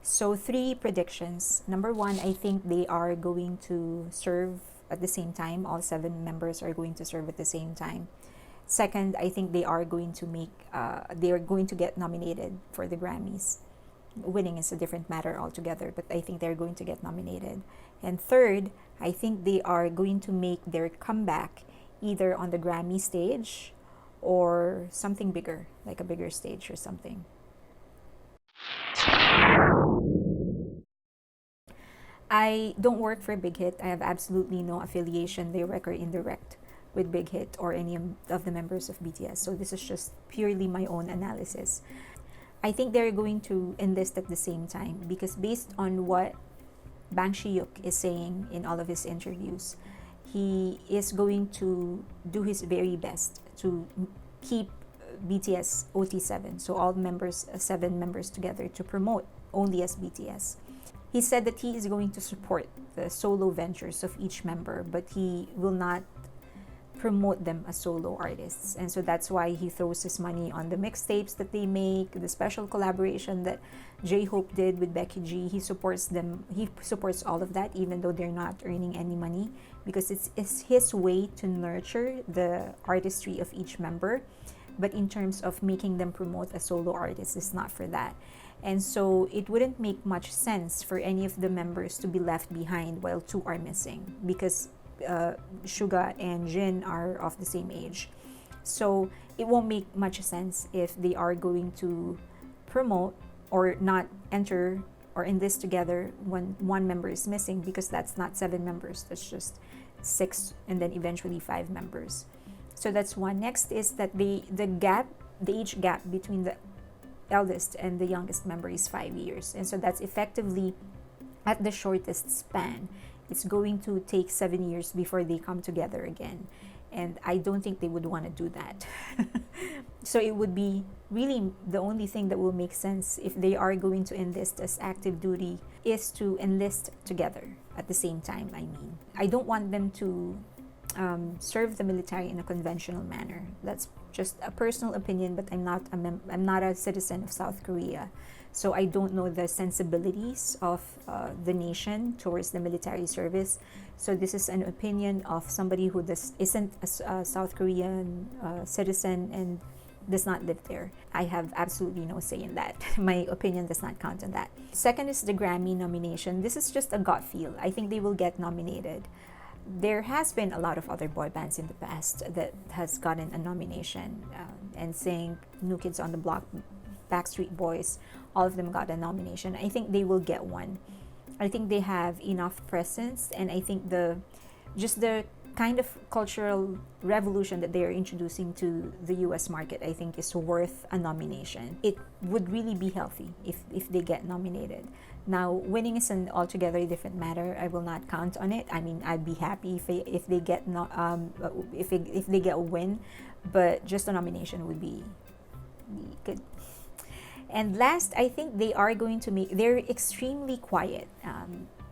So 3 predictions. Number 1, I think they are going to serve at the same time. All 7 members are going to serve at the same time. Second, I think they are going to get nominated for the Grammys. Winning is a different matter altogether, but I think they're going to get nominated. And third, I think they are going to make their comeback either on the Grammy stage or something bigger, like a bigger stage or something. I don't work for Big Hit. I have absolutely no affiliation, direct or indirect, with Big Hit or any of the members of BTS. So this is just purely my own analysis. I think they're going to enlist at the same time because based on what Bang Shi-yuk is saying in all of his interviews, he is going to do his very best to keep BTS OT7, so all members, 7 members together, to promote only as BTS. He said that he is going to support the solo ventures of each member, but he will not promote them as solo artists. And so that's why he throws his money on the mixtapes that they make, the special collaboration that J-Hope did with Becky G. He supports them. He supports all of that, even though they're not earning any money, because it's his way to nurture the artistry of each member. But in terms of making them promote a solo artist, it's not for that. And so it wouldn't make much sense for any of the members to be left behind while 2 are missing, because Suga and Jin are of the same age. So it won't make much sense if they are going to promote or not enter or enlist together when 1 member is missing, because that's not 7 members, that's just 6 and then eventually 5 members. So that's one. Next is that the age gap between the eldest and the youngest member is 5 years, and so that's effectively at the shortest span. It's going to take 7 years before they come together again, and I don't think they would want to do that. So it would be really the only thing that will make sense if they are going to enlist as active duty is to enlist together at the same time. I don't want them to serve the military in a conventional manner. That's just a personal opinion, but I'm not a citizen of South Korea, so I don't know the sensibilities of the nation towards the military service. So this is an opinion of somebody who isn't a South Korean citizen and does not live there. I have absolutely no say in that. My opinion does not count on that. Second is the Grammy nomination. This is just a gut feel. I think they will get nominated. There has been a lot of other boy bands in the past that has gotten a nomination. NSYNC, New Kids on the Block, Backstreet Boys, all of them got a nomination. I think they will get one. I think they have enough presence, and I think the kind of cultural revolution that they are introducing to the US market, I think, is worth a nomination. It would really be healthy if they get nominated. Now, winning is an altogether different matter. I will not count on it. I mean, I'd be happy if they get if they get a win, but just a nomination would be good. And last, I think they are going to they're extremely quiet.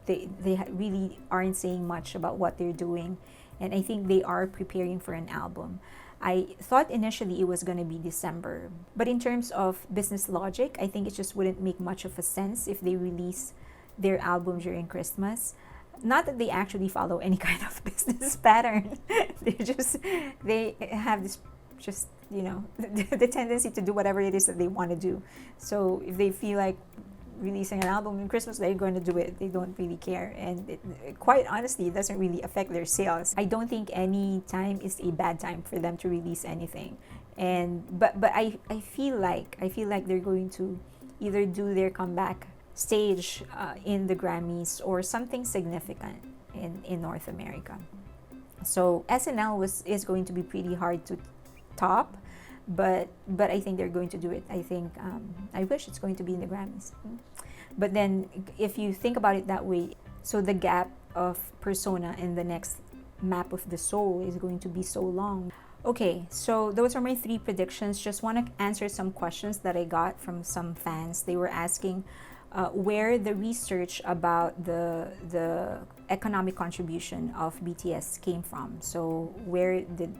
They really aren't saying much about what they're doing, and I think they are preparing for an album. I thought initially it was going to be December, but in terms of business logic, I think it just wouldn't make much of a sense if they release their album during Christmas. Not that they actually follow any kind of business pattern. They have this just, the tendency to do whatever it is that they want to do. So if they feel like releasing an album in Christmas, they're going to do it. They don't really care, and quite honestly, it doesn't really affect their sales. I don't think any time is a bad time for them to release anything. But I feel like they're going to either do their comeback stage in the Grammys or something significant in North America. So SNL is going to be pretty hard to top, but I think they're going to do it. I think I wish it's going to be in the Grammys. But then if you think about it that way, so the gap of persona in the next map of the soul is going to be so long. Okay, so those are my 3 predictions. Just want to answer some questions that I got from some fans. They were asking where the research about the economic contribution of BTS came from. So where did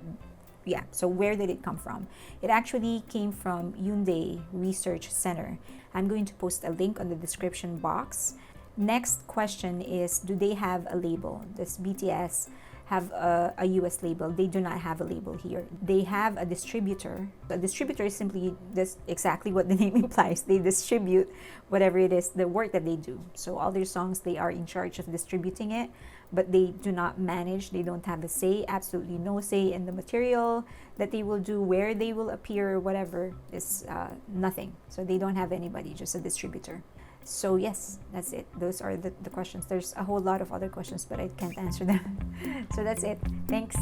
yeah, so where did it come from? It actually came from Hyundai Research Center. I'm going to post a link on the description box. Next question is, do they have a label? Does BTS have a US label? They do not have a label here. They have a distributor. A distributor is simply this, exactly what the name implies. They distribute whatever it is, the work that they do. So all their songs, they are in charge of distributing it, but they do not manage. They don't have a say, absolutely no say in the material that they will do, where they will appear, whatever, is nothing. So they don't have anybody, just a distributor. So yes, that's it. Those are the questions. There's a whole lot of other questions, but I can't answer them. So that's it. Thanks.